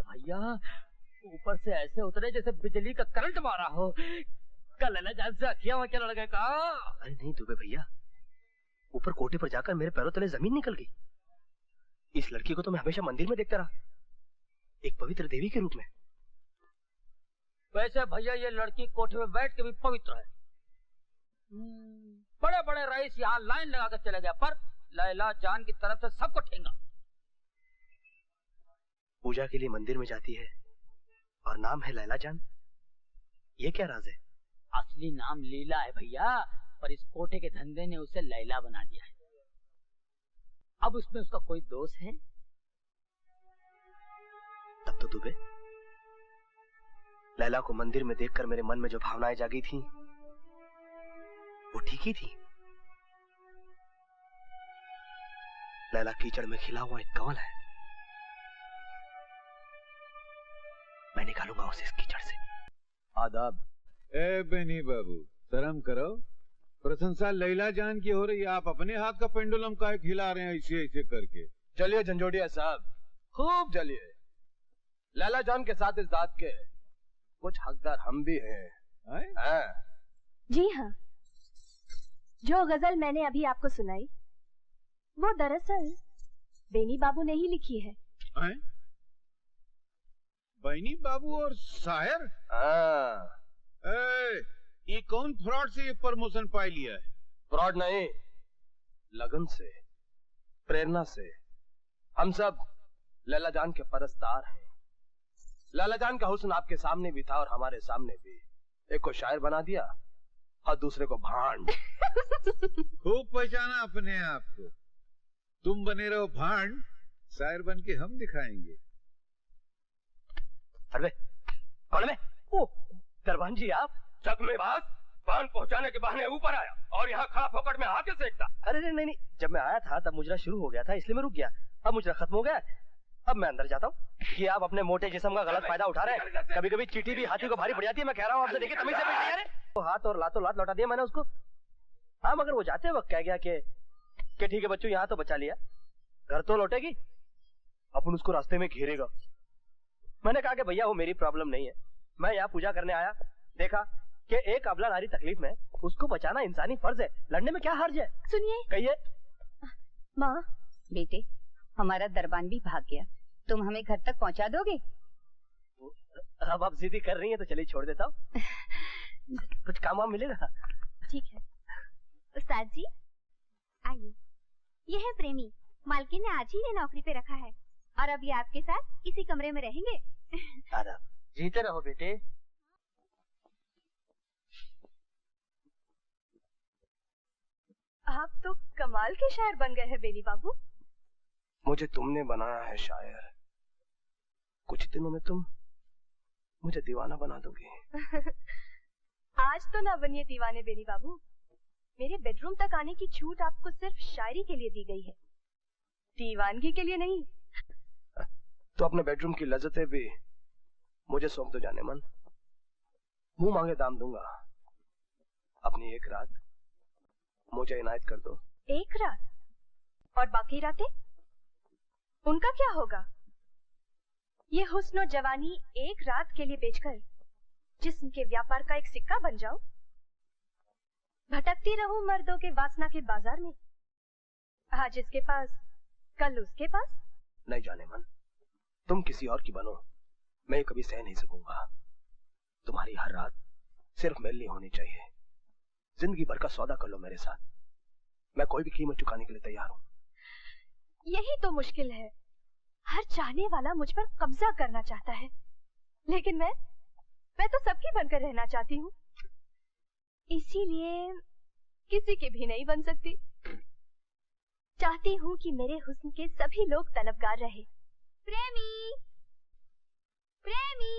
भैया, ऊपर से ऐसे उतरे जैसे बिजली का करंट मारा हो। कल लैला जान से अखियां वखियां लड़ गए का। अरे नहीं दुबे भैया, ऊपर कोटे पर जाकर मेरे पैरों तले जमीन निकल गई। इस लड़की को तो मैं हमेशा मंदिर में देखता रहा, एक पवित्र देवी के रूप में। वैसे भैया ये लड़की कोठे में बैठ के भी पवित्र है। बड़े बड़े रईस यहाँ लाइन लगा कर चले गए, पर लैला जान की तरफ से सबको ठेंगा। पूजा के लिए मंदिर में जाती है और नाम है लैला जान। ये क्या राज है? असली नाम लीला है भैया, पर इस कोठे के धंधे ने उसे लैला बना दिया है। अब उसमें उसका कोई दोष है? तब तो दुबे, लैला को मंदिर में देखकर मेरे मन में जो भावनाएं जागी थी वो ठीक ही थी। लैला कीचड़ में खिला हुआ एक कंवल है, मैं निकालूंगा उसे इस कीचड़ से। आदाब। ए बेनी बाबू, शर्म करो। प्रशंसा लैला जान की हो रही है, आप अपने हाथ का पेंडुलम काहे हिला रहे हैं ऐसे ऐसे करके? चलिए झंझोटिया साहब, खूब चलिए। लैला जान के साथ इस दाद के कुछ हकदार हम भी हैं। जी हाँ, जो गजल मैंने अभी आपको सुनाई वो दरअसल बेनी बाबू ने ही लिखी है। बेनी बाबू और शायर? ये कौन फ्रॉड से ये प्रमोशन पाई लिया है? फ्रॉड नहीं, लगन से, प्रेरणा से। हम सब लैला जान के परस्तार हैं। लैला जान का हुस्न आपके सामने भी था और हमारे सामने भी। एक को शायर बना दिया और दूसरे को भांड। खूब पहचाना अपने आप को। तुम बने रहो भांड, शायर बन के हम दिखाएंगे। अरे कौन है? ओ दरबान जी, आप जग में बात पान पहुंचाने के बहाने ऊपर आया और यहाँ खड़ा फोकट में आके सेकता। अरे नहीं नहीं, जब मैं आया था तब मुजरा शुरू हो गया था, इसलिए मैं रुक गया। अब मुजरा खत्म हो गया, अब मैं अंदर जाता हूँ। कि आप अपने मोटे जिस्म का गलत फायदा उठा रहे हैं। कभी कभी चींटी भी हाथी को भारी पड़ जाती है। मैं कह रहा हूँ आपसे, देखिए तमीज से बैठिए। अरे वो हाथ और लातों लात लौटा दिया मैंने उसको। हाँ, मगर वो जाते वक्त कह गया कि ठीक है बच्चों, यहाँ तो बचा लिया, घर तो लौटेगी, अपन उसको रास्ते में घेरेगा। मैंने कहा कि भैया वो मेरी प्रॉब्लम नहीं है, मैं यहाँ पूजा करने आया, देखा कि एक अबला नारी तकलीफ में, उसको बचाना इंसानी फर्ज है, लड़ने में क्या हर्ज है? सुनिए। कहिए। माँ। बेटे, हमारा दरबान भी भाग गया, तुम हमें घर तक पहुँचा दोगे? अब आप जिद्दी कर रही हैं तो चलिए छोड़ देता हूँ। कुछ काम वाम मिलेगा? ठीक है। उस्ताद जी आइए, ये है प्रेमी, मालकिन ने आज ही ये नौकरी पे रखा है और अब ये आपके साथ इसी कमरे में रहेंगे। आदाब। जीते रहो बेटे। आप तो कमाल के शायर बन गए हैं बेनी बाबू। मुझे तुमने बनाया है शायर, कुछ दिनों में तुम मुझे दीवाना बना दोगी। आज तो ना बनिए दीवाने बेनी बाबू, मेरे बेडरूम तक आने की छूट आपको सिर्फ शायरी के लिए दी गई है, दीवानगी के लिए नहीं। तो अपने बेडरूम की लज्जतें भी मुझे सौंप दो जाने मन, मुंह मांगे दाम दूंगा। अपनी एक रात मुझे इनायत कर दो। एक रात? और बाकी रातें उनका क्या होगा? ये हुस्न और जवानी एक रात के लिए बेचकर जिस्म के व्यापार का एक सिक्का बन जाओ, भटकती रहूं मर्दों के वासना के बाजार में, आज इसके पास कल उसके पास। नहीं जाने मन, तुम किसी और की बनो, मैं कभी सह नहीं सकूंगा। तुम्हारी हर रात सिर्फ मेरे लिए होनी चाहिए। जिंदगी भर का सौदा कर लो मेरे साथ, मैं कोई भी कीमत चुकाने के लिए तैयार हूँ। यही तो मुश्किल है, हर चाहने वाला मुझ पर कब्जा करना चाहता है, लेकिन मैं तो सबकी बनकर रहना चाहती हूँ, इसीलिए किसी की भी नहीं बन सकती। चाहती हूँ कि मेरे हुस्न के सभी लोग तलबगार रहे। प्रेमी, प्रेमी।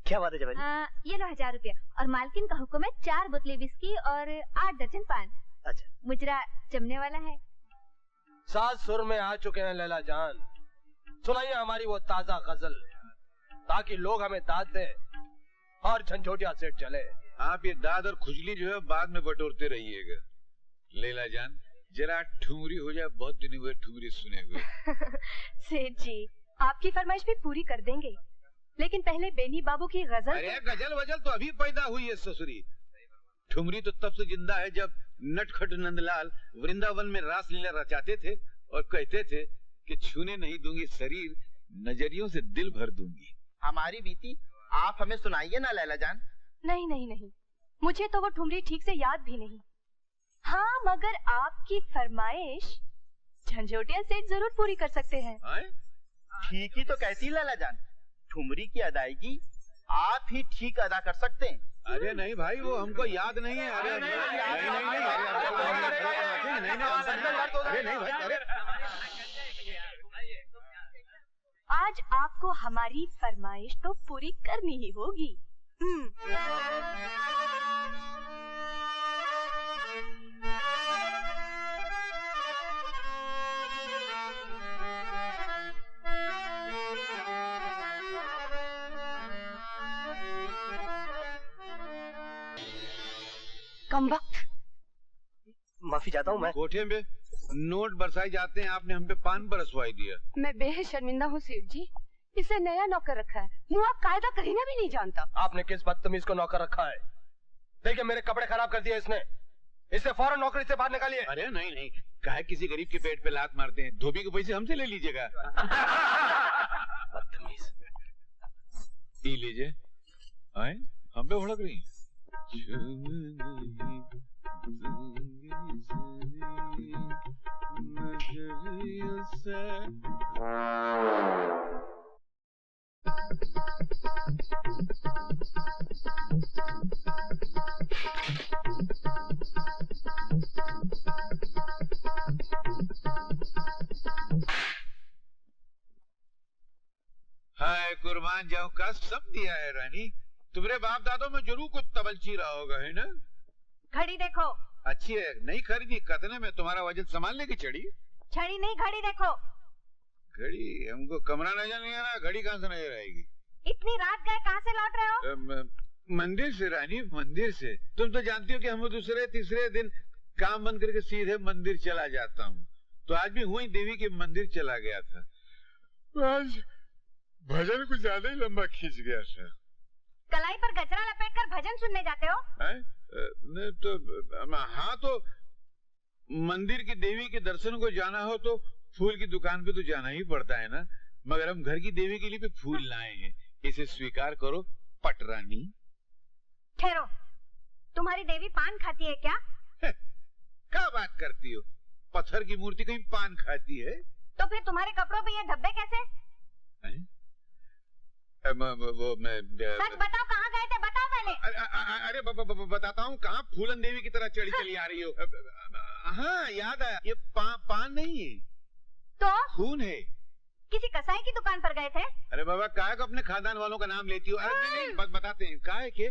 क्या बात है जवानी? ये लो 1000 रुपया और मालकिन का हुक्म है 4 बोतलें विस्की और 8 दर्जन पान। अच्छा। मुजरा जमने वाला है। 7 सुर में आ चुके हैं लैला जान, सुनाइए हमारी वो ताजा गजल, ताकि लोग हमें दाद दें और झंझोटिया सेठ चले। आप ये दाद और खुजली जो है बाद में बटोरते रहिएगा। लैला जान जरा ठुमरी हो जाए, बहुत दिन हुए ठुमरी सुने हुए। सेठ जी, आपकी फरमाइश भी पूरी कर देंगे, लेकिन पहले बेनी बाबू की गजल। अरे गजल वजल तो अभी पैदा हुई है ससुरी। ठुमरी तो तब से जिंदा है जब नटखट नंदलाल वृंदावन में रासलीला रचाते थे और कहते थे कि छूने नहीं दूंगी शरीर, नजरियों से दिल भर दूंगी। हमारी बीती आप हमें सुनाइए ना लैला जान। नहीं नहीं नहीं, मुझे तो वो ठुमरी ठीक से याद भी नहीं। हाँ, मगर आपकी फरमाइश झंझोटिया सेठ जरूर पूरी कर सकते हैं। ठीक ही तो कहती लैला जान, ठुमरी की अदायगी आप ही ठीक अदा कर सकते हैं। अरे नहीं भाई, वो हमको याद नहीं है। अरे नहीं भाई, अरे आज आपको हमारी फरमाइश तो पूरी करनी ही होगी। कम वक्त। माफी चाहता हूँ मैं। कोठे में नोट बरसाए जाते हैं, आपने हम पे पान बरसवाई दिया। मैं बेहद शर्मिंदा हूँ सेठ जी, इसे नया नौकर रखा है, मुँह कायदा करीना भी नहीं जानता। आपने किस बदतमीज को नौकर रखा है? देखिए मेरे कपड़े खराब कर दिए इसने, इसे फौरन नौकरी से बाहर निकालिए। अरे नहीं नहीं, काहे किसी गरीब के पेट पे लात मारते हैं? धोबी के पैसे हमसे ले लीजिएगा। बदतमीज। पी लीजिए। आए हम पे भड़क रही। हाय कुर्बान जाऊं का सब दिया है रानी। तुम्हारे बाप दादों में जरूर कुछ तबलची रहा होगा, है ना? घड़ी देखो। अच्छी है, नहीं खरीदी, कतने में तुम्हारा वजन संभालने की चढ़ी। छड़ी नहीं, घड़ी देखो। घड़ी हमको कमरा नजर नहीं आ रहा, घड़ी कहाँ से नजर आएगी? इतनी रात गए, कहाँ से लौट रहे हो? मंदिर से रानी, मंदिर से। तुम तो जानती हो कि हम दूसरे तीसरे दिन काम बंद करके सीधे मंदिर चला जाता हूँ। तो आज भी हुई देवी के मंदिर चला गया था। आज भजन कुछ ज्यादा ही लंबा खींच गया था। कलाई पर गजरा लपेटकर भजन सुनने जाते हो? नहीं तो हाँ, तो मंदिर की देवी के दर्शन को जाना हो तो फूल की दुकान पे तो जाना ही पड़ता है ना। मगर हम घर की देवी के लिए भी फूल लाए हैं, इसे स्वीकार करो पटरानी। ठहरो, तुम्हारी देवी पान खाती है क्या? क्या बात करती हो? पत्थर की मूर्ति कहीं पान खाती है? तो फिर तुम्हारे कपड़ों पे ये धब्बे कैसे? सच बताओ, कहाँ गए थे? बताओ पहले। अरे बताता हूँ। कहाँ फूलन देवी की तरह चली चली आ रही हो? हाँ याद आया, ये पान नहीं है तो खून है। किसी कसाई की दुकान पर गए थे? अरे बाबा, काहे को अपने खानदान वालों का नाम लेती हो? अरे नहीं, बताते हैं काहे के।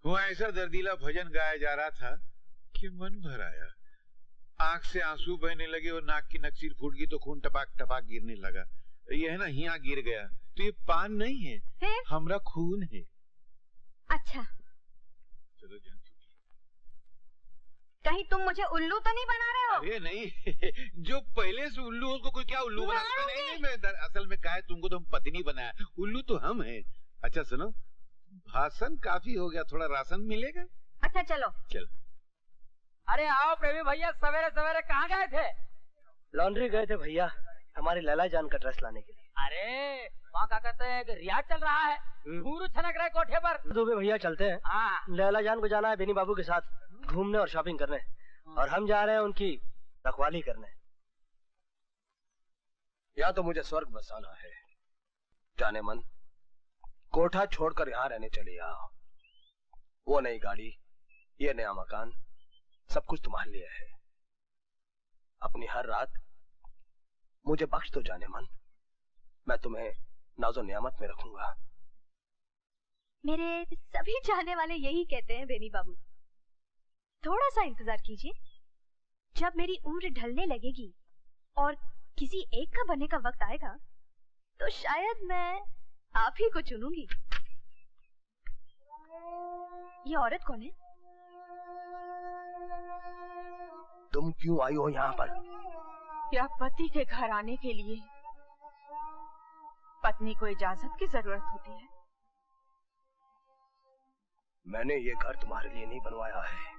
वो ऐसा दर्दीला भजन गाया जा रहा था कि मन भर आया। आंख से आंसू बहने लगे और नाक की नक्सीर फूट गई तो खून टपाक टपाक गिरने लगा। ये है ना, हिया गिर गया। तो ये पान नहीं है, हमरा खून है। अच्छा, चलो जान। कहीं तुम मुझे उल्लू तो नहीं बना रहे हो? अरे नहीं, जो पहले से उल्लू हो उसको कोई क्या उल्लू बना? नहीं, मैं असल में क्या है, तुमको तो हम पत्नी बनाया, उल्लू तो हम हैं। अच्छा सुनो, भाषण काफी हो गया, थोड़ा राशन मिलेगा? अच्छा चलो। चल। अरे आओ प्रेमी भैया, सवेरे सवेरे कहाँ गए थे? लॉन्ड्री गए थे भैया, हमारी लैला जान का ड्रेस लाने के लिए। अरे वहाँ क्या कहते हैं कि रियाज चल रहा है, घूंघरू छनक रहे कोठे पर। दुबे भैया चलते हैं। हाँ, लैला जान को जाना है बेनी बाबू के साथ घूमने और शॉपिंग करने, और हम जा रहे हैं उनकी रखवाली करने। या तो मुझे स्वर्ग बसाना है, जाने मन कोठा छोड़कर यहाँ रहने चले आओ। वो नई गाड़ी, ये नया मकान, सब कुछ तुम्हारे लिए है। अपनी हर रात मुझे बख्श दो जाने मन, मैं तुम्हें नाज़ो नियामत में रखूंगा। मेरे सभी चाहने वाले यही कहते हैं बेनी बाबू। थोड़ा सा इंतजार कीजिए, जब मेरी उम्र ढलने लगेगी और किसी एक का बनने का वक्त आएगा तो शायद मैं आप ही को चुनूंगी। ये औरत कौन है? तुम क्यों आई हो यहाँ पर? क्या पति के घर आने के लिए पत्नी को इजाजत की जरूरत होती है? मैंने ये घर तुम्हारे लिए नहीं बनवाया है।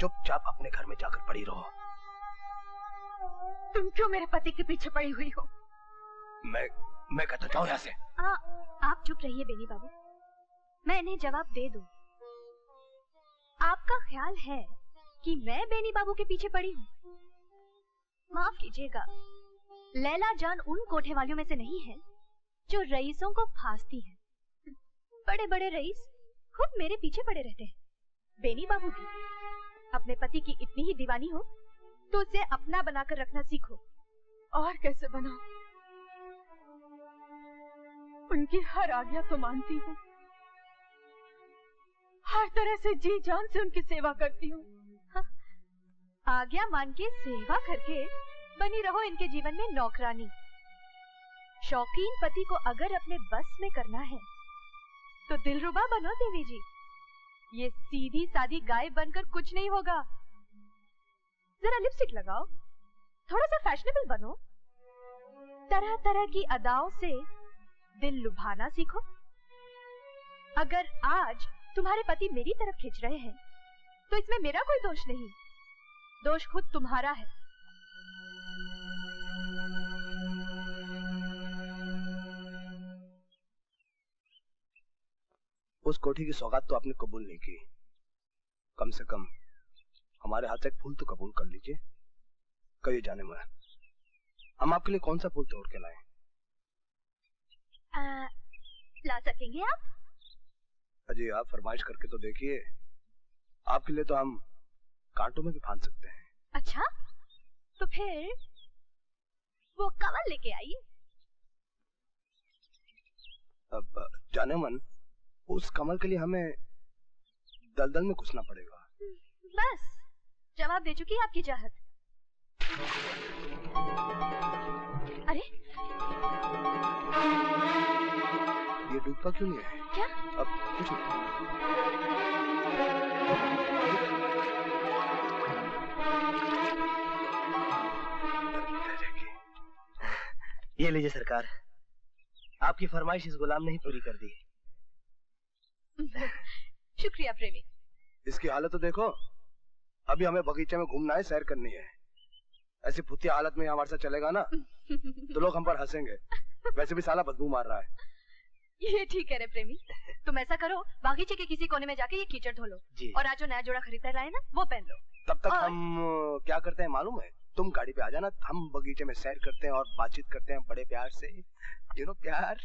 चुपचाप अपने घर में जाकर पड़ी रहो। तुम क्यों मेरे पति के पीछे पड़ी हुई हो? मैं कहता जाऊं यहाँ से। आप चुप रहिए बेनी बाबू, मैं इन्हें जवाब दे दूं। आपका ख्याल है कि मैं बेनी बाबू के पीछे पड़ी हूँ? माफ कीजिएगा, लैला जान उन कोठे वालियों में से नहीं है जो रईसों को फांसती है। बड़े बड़े रईस खुद मेरे पीछे पड़े रहते हैं। बेनी बाबू भी अपने पति की इतनी ही दीवानी हो तो उसे अपना बनाकर रखना सीखो। और कैसे बनाओ? उनकी हर आज्ञा तो मानती हूँ, हर तरह से जी जान से उनकी सेवा करती हूँ। आज्ञा मान के सेवा करके बनी रहो इनके जीवन में नौकरानी। शौकीन पति को अगर अपने बस में करना है तो दिलरुबा बनो देवी जी। ये सीधी सादी गाय बनकर कुछ नहीं होगा। जरा लिपस्टिक लगाओ, थोड़ा सा फैशनेबल बनो, तरह तरह की अदाओं से दिल लुभाना सीखो। अगर आज तुम्हारे पति मेरी तरफ खींच रहे हैं तो इसमें मेरा कोई दोष नहीं, दोष खुद तुम्हारा है। उस कोठी की सौगात तो आपने कबूल नहीं की, कम से कम हमारे हाथ से एक फूल तो कबूल कर लीजिए। कहिए जाने मन, हम आपके लिए कौन सा फूल तोड़ के लाएं? ला सकेंगे आप? अजी आप फरमाइश करके तो देखिए, आपके लिए तो हम कांटों में भी फांद सकते हैं। अच्छा, तो फिर वो कमल लेके आइए। अब जाने मन, उस कमल के लिए हमें दलदल में घुसना पड़ेगा। बस जवाब दे चुकी है आपकी चाहत। अरे ये डूबता क्यों नहीं है? क्या? अब कुछ नहीं। ये लीजिए सरकार, आपकी फरमाइश इस गुलाम ने ही पूरी कर दी। शुक्रिया प्रेमी। इसकी हालत तो देखो, अभी हमें बगीचे में घूमना है, सैर करनी है। ऐसी भूतिया हालत में हमारे साथ चलेगा ना तो लोग हम पर हंसेंगे। वैसे भी साला बदबू मार रहा है। ये ठीक है रे प्रेमी, तुम ऐसा करो, बागीचे के किसी कोने में जाके ये कीचड़ धो लो और आज जो नया जोड़ा खरीदकर लाए ना वो पहन लो। तब तक हम क्या करते हैं मालूम है? तुम गाड़ी पे आ जाना, हम बगीचे में सैर करते हैं और बातचीत करते हैं बड़े प्यार से। यू नो प्यार।